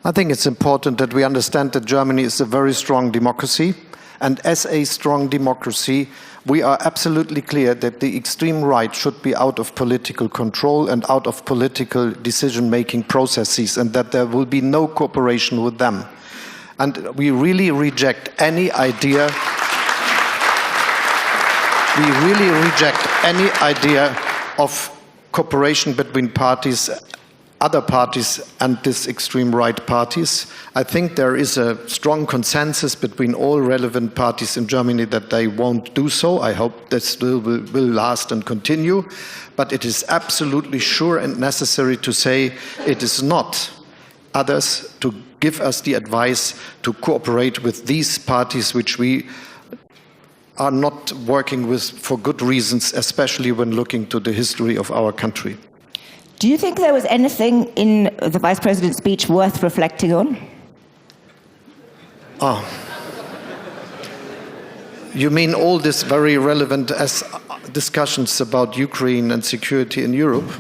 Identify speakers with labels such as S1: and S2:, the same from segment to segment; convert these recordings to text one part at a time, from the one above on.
S1: I think it's important that we understand that Germany is a very strong democracy, and as a strong democracy, we are absolutely clear that the extreme right should be out of political control and out of political decision-making processes, and that there will be no cooperation with them. And we really reject any idea. We really reject any idea of cooperation between parties, other parties, and these extreme right parties. I think there is a strong consensus between all relevant parties in Germany that they won't do so. I hope this will last and continue. But it is absolutely sure and necessary to say it is not others to give us the advice to cooperate with these parties which we are not working with for good reasons, especially when looking to the history of our country.
S2: Do you think there was anything in the Vice President's speech worth reflecting on?
S1: You mean all this very relevant discussions about Ukraine and security in Europe?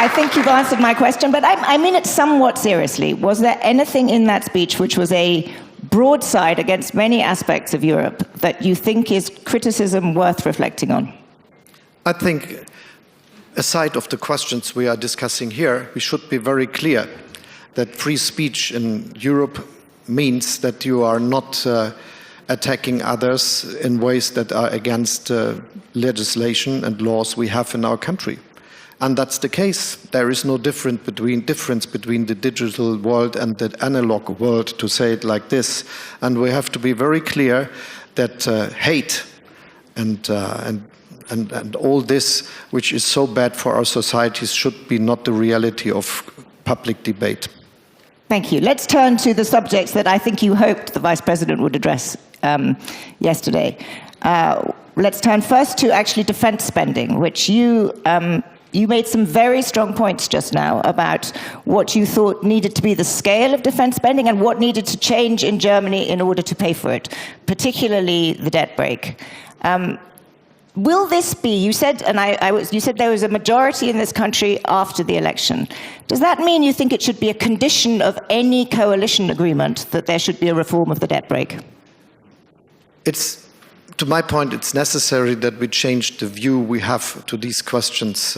S2: I think you've answered my question, but I mean it somewhat seriously. Was there anything in that speech which was a broadside against many aspects of Europe that you think is criticism worth reflecting on?
S1: I think, aside of the questions we are discussing here, we should be very clear that free speech in Europe means that you are not attacking others in ways that are against legislation and laws we have in our country. And that's the case. There is no difference between the digital world and the analog world, to say it like this. And we have to be very clear that hate and all this, which is so bad for our societies, should be not the reality of public debate.
S2: Thank you. Let's turn to the subjects that I think you hoped the Vice President would address yesterday. Let's turn first to actually defense spending, which you made some very strong points just now about what you thought needed to be the scale of defense spending and what needed to change in Germany in order to pay for it, particularly the debt brake. Will this be, you said, you said there was a majority in this country after the election. Does that mean you think it should be a condition of any coalition agreement that there should be a reform of the debt brake?
S1: To my point, it's necessary that we change the view we have to these questions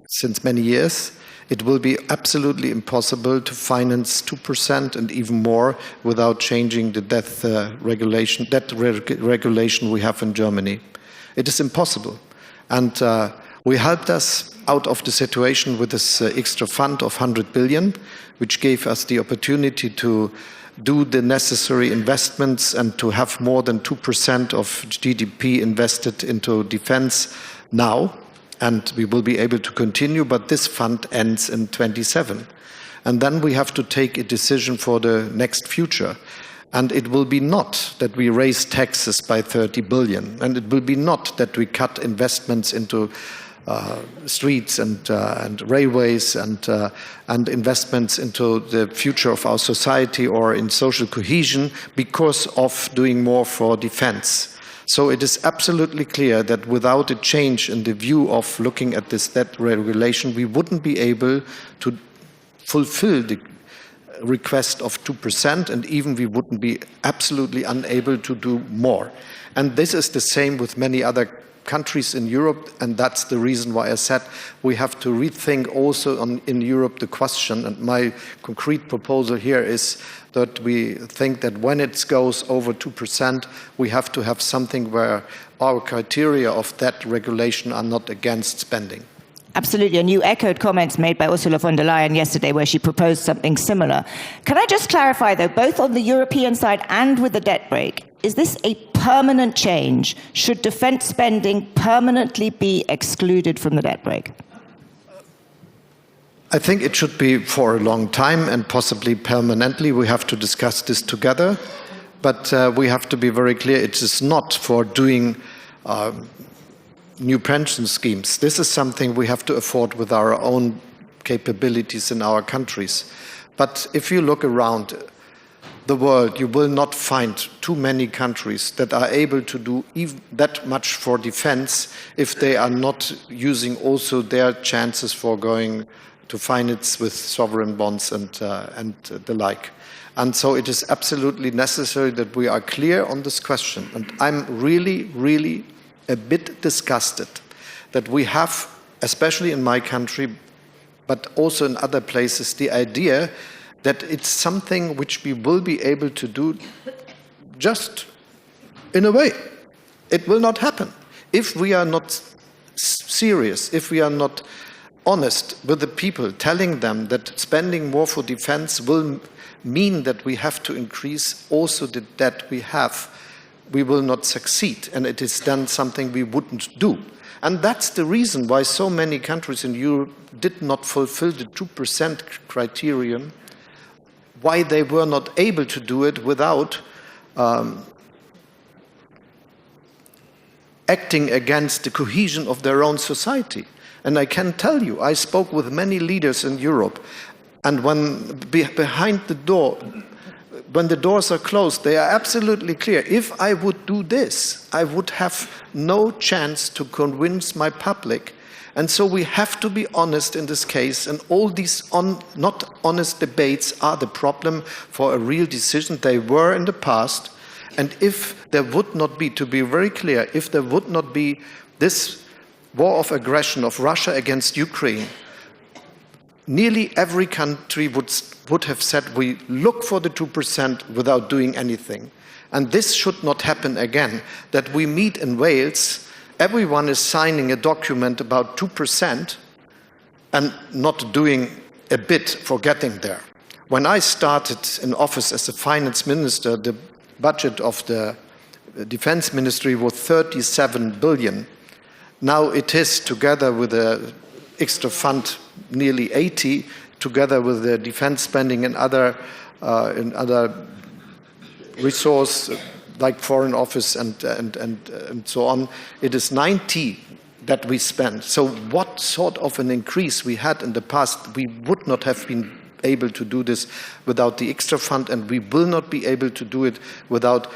S1: since many years. It will be absolutely impossible to finance 2% and even more without changing the debt regulation we have in Germany. It is impossible. And we helped us out of the situation with this extra fund of 100 billion, which gave us the opportunity to do the necessary investments and to have more than 2% of GDP invested into defense now. And we will be able to continue, but this fund ends in 27. And then we have to take a decision for the next future. And it will be not that we raise taxes by 30 billion. And it will be not that we cut investments into streets and railways and investments into the future of our society or in social cohesion because of doing more for defense. So it is absolutely clear that without a change in the view of looking at this debt regulation, we wouldn't be able to fulfill the request of 2%, and even we wouldn't be absolutely unable to do more. And this is the same with many other countries in Europe, and that's the reason why I said we have to rethink also in Europe the question. And my concrete proposal here is that we think that when it goes over 2%, we have to have something where our criteria of that regulation are not against spending.
S2: Absolutely, and you echoed comments made by Ursula von der Leyen yesterday where she proposed something similar. Can I just clarify, though, both on the European side and with the debt brake, is this a permanent change? Should defense spending permanently be excluded from the debt brake?
S1: I think it should be for a long time and possibly permanently. We have to discuss this together, but we have to be very clear, it is not for doing new pension schemes. This is something we have to afford with our own capabilities in our countries. But if you look around, the world, you will not find too many countries that are able to do even that much for defense if they are not using also their chances for going to finance with sovereign bonds and the like. And so it is absolutely necessary that we are clear on this question. And I'm really, really a bit disgusted that we have, especially in my country, but also in other places, the idea that it's something which we will be able to do just in a way. It will not happen. If we are not serious, if we are not honest with the people, telling them that spending more for defense will mean that we have to increase also the debt we have, we will not succeed. And it is then something we wouldn't do. And that's the reason why so many countries in Europe did not fulfill the 2% criterion, why they were not able to do it without acting against the cohesion of their own society. And I can tell you, I spoke with many leaders in Europe, and when behind the door, when the doors are closed, they are absolutely clear. If I would do this, I would have no chance to convince my public. And so we have to be honest in this case, and all these not honest debates are the problem for a real decision. They were in the past, and if there would not be, to be very clear, if there would not be this war of aggression of Russia against Ukraine, nearly every country would have said we look for the 2% without doing anything. And this should not happen again, that we meet in Wales, everyone is signing a document about 2% and not doing a bit for getting there. When I started in office as a finance minister, the budget of the defense ministry was 37 billion. Now it is, together with the extra fund, nearly 80, together with the defense spending and other resource like foreign office and so on, it is 90 that we spend. So what sort of an increase we had in the past, we would not have been able to do this without the extra fund, and we will not be able to do it without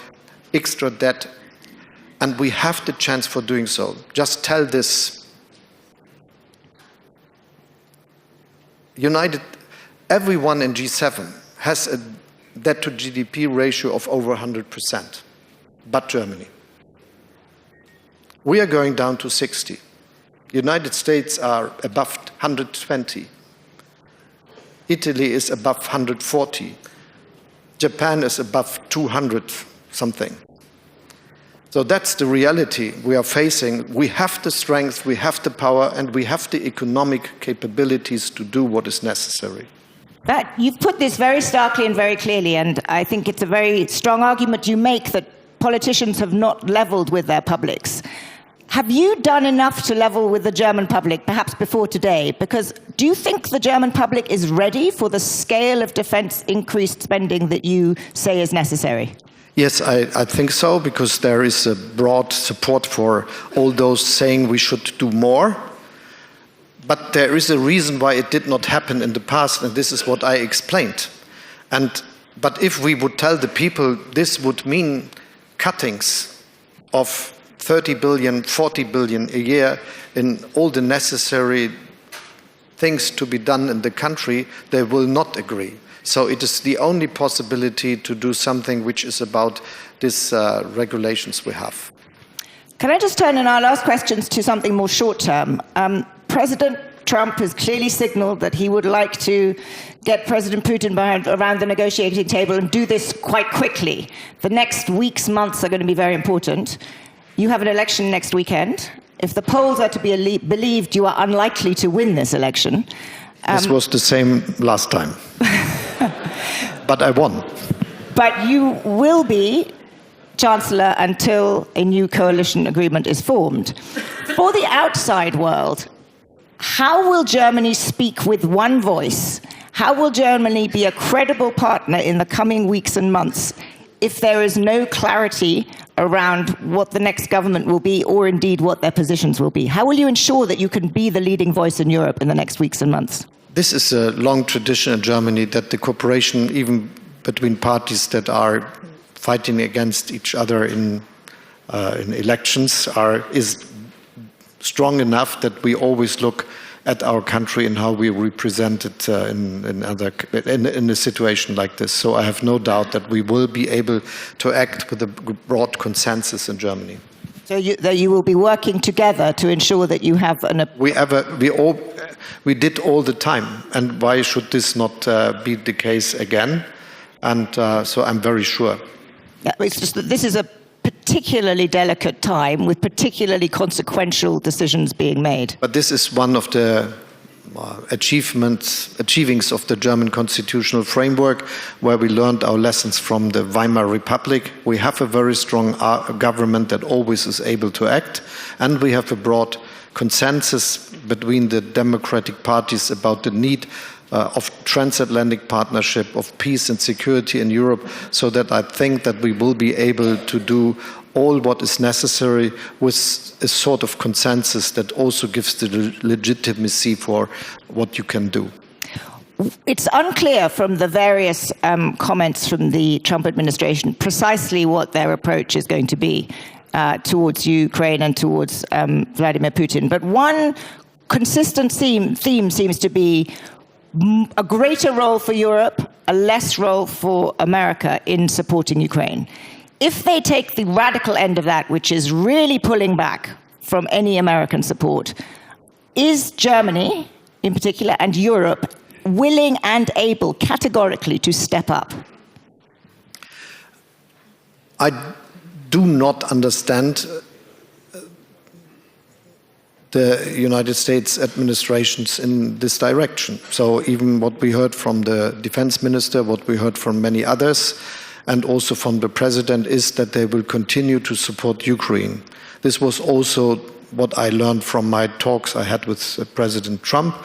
S1: extra debt. And we have the chance for doing so. Just tell this. Everyone in G7 has a debt to GDP ratio of over 100%, but Germany. We are going down to 60. United States are above 120. Italy is above 140. Japan is above 200 something. So that's the reality we are facing. We have the strength, we have the power, and we have the economic capabilities to do what is necessary.
S2: You've put this very starkly and very clearly, and I think it's a very strong argument you make that politicians have not leveled with their publics. Have you done enough to level with the German public, perhaps before today? Because do you think the German public is ready for the scale of defense increased spending that you say is necessary?
S1: Yes, I think so, because there is a broad support for all those saying we should do more. But there is a reason why it did not happen in the past, and this is what I explained. But if we would tell the people this would mean cuttings of 30 billion, 40 billion a year in all the necessary things to be done in the country, they will not agree. So it is the only possibility to do something which is about these regulations we have.
S2: Can I just turn in our last questions to something more short-term? President Trump has clearly signaled that he would like to get President Putin around the negotiating table and do this quite quickly. The next weeks, months are going to be very important. You have an election next weekend. If the polls are to be believed, you are unlikely to win this election.
S1: This was the same last time. But I won.
S2: But you will be Chancellor until a new coalition agreement is formed. For the outside world, how will Germany speak with one voice? How will Germany be a credible partner in the coming weeks and months if there is no clarity around what the next government will be, or indeed what their positions will be? How will you ensure that you can be the leading voice in Europe in the next weeks and months?
S1: This is a long tradition in Germany that the cooperation, even between parties that are fighting against each other in elections is strong enough that we always look at our country and how we represent it in a situation like this. So I have no doubt that we will be able to act with a broad consensus in Germany.
S2: So you will be working together to ensure that you have an...
S1: We did all the time, and why should this not be the case again? And so I'm very sure.
S2: Yeah, it's just that this is a particularly delicate time with particularly consequential decisions being made.
S1: But this is one of the achievings of the German constitutional framework, where we learned our lessons from the Weimar Republic. We have a very strong government that always is able to act, and we have a broad consensus between the democratic parties about the need of transatlantic partnership, of peace and security in Europe, so that I think that we will be able to do all what is necessary with a sort of consensus that also gives the legitimacy for what you can do.
S2: It's unclear from the various comments from the Trump administration precisely what their approach is going to be towards Ukraine and towards Vladimir Putin. But one consistent theme seems to be a greater role for Europe, a less role for America in supporting Ukraine. If they take the radical end of that, which is really pulling back from any American support, is Germany, in particular, and Europe willing and able categorically to step up?
S1: I do not understand the United States administrations in this direction. So even what we heard from the defense minister, what we heard from many others, and also from the president, is that they will continue to support Ukraine. This was also what I learned from my talks I had with President Trump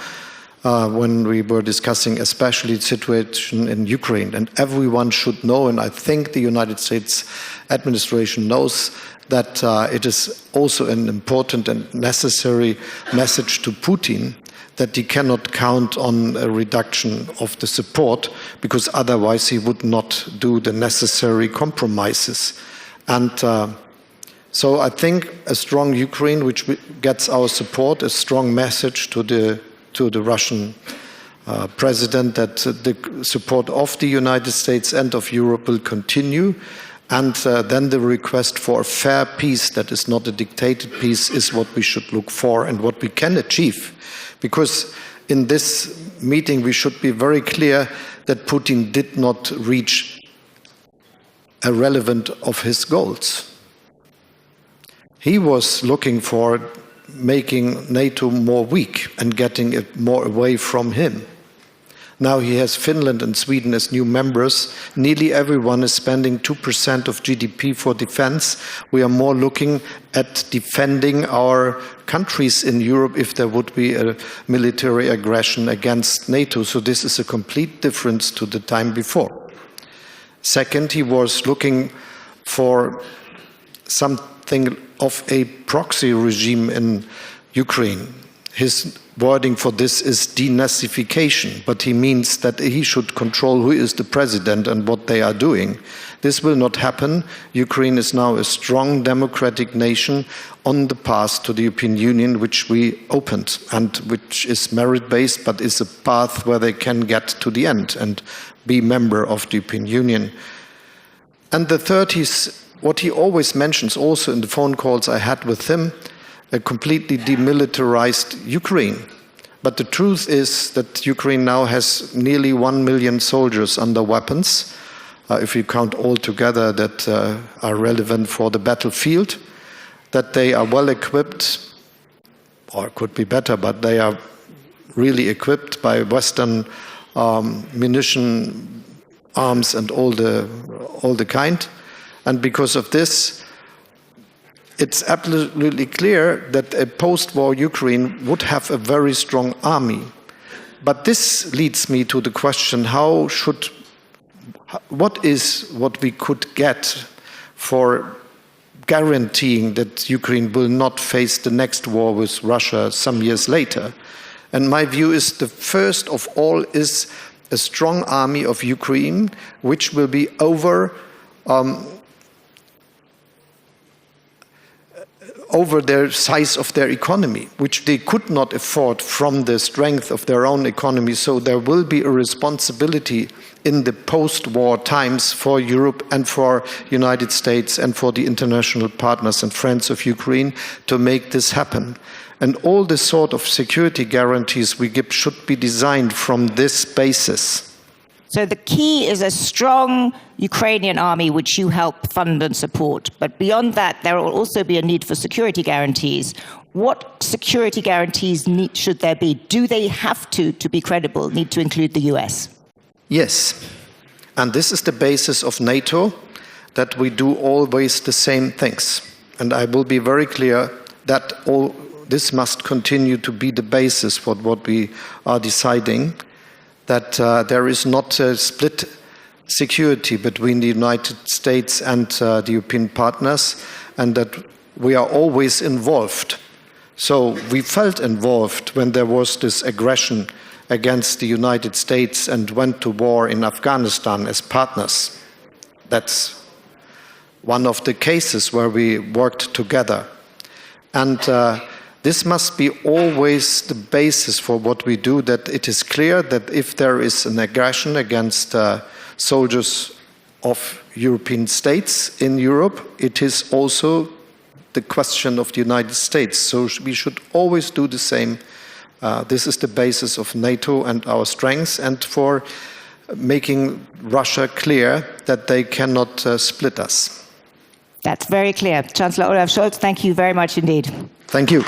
S1: when we were discussing especially the situation in Ukraine. And everyone should know, and I think the United States administration knows, that it is also an important and necessary message to Putin that he cannot count on a reduction of the support, because otherwise he would not do the necessary compromises. And so I think a strong Ukraine, which gets our support, a strong message to the Russian president that the support of the United States and of Europe will continue. And then the request for a fair peace that is not a dictated peace is what we should look for and what we can achieve. Because in this meeting we should be very clear that Putin did not reach a relevant of his goals. He was looking for making NATO more weak and getting it more away from him. Now he has Finland and Sweden as new members. Nearly everyone is spending 2% of GDP for defense. We are more looking at defending our countries in Europe if there would be a military aggression against NATO. So this is a complete difference to the time before. Second, he was looking for something of a proxy regime in Ukraine. His wording for this is denazification, but he means that he should control who is the president and what they are doing. This will not happen. Ukraine is now a strong democratic nation on the path to the European Union, which we opened, and which is merit-based, but is a path where they can get to the end and be member of the European Union. And the third is what he always mentions also in the phone calls I had with him, a completely demilitarized Ukraine. But the truth is that Ukraine now has nearly 1 million soldiers under weapons, if you count all together that are relevant for the battlefield, that they are well equipped, or could be better, but they are really equipped by Western munition, arms, and all the kind. And because of this, it's absolutely clear that a post-war Ukraine would have a very strong army. But this leads me to the question, what is what we could get for guaranteeing that Ukraine will not face the next war with Russia some years later? And my view is the first of all is a strong army of Ukraine, which will be over the size of their economy, which they could not afford from the strength of their own economy. So there will be a responsibility in the post-war times for Europe and for United States and for the international partners and friends of Ukraine to make this happen. And all the sort of security guarantees we give should be designed from this basis.
S2: So the key is a strong Ukrainian army, which you help fund and support. But beyond that, there will also be a need for security guarantees. What security guarantees should there be? Do they have to be credible, need to include the US?
S1: Yes. And this is the basis of NATO, that we do always the same things. And I will be very clear that all this must continue to be the basis for what we are deciding, that there is not a split security between the United States and the European partners, and that we are always involved. So we felt involved when there was this aggression against the United States and went to war in Afghanistan as partners. That's one of the cases where we worked together. And this must be always the basis for what we do, that it is clear that if there is an aggression against soldiers of European states in Europe, it is also the question of the United States. So we should always do the same. This is the basis of NATO and our strengths, and for making Russia clear that they cannot split us.
S2: That's very clear. Chancellor Olaf Scholz, thank you very much indeed.
S1: Thank you.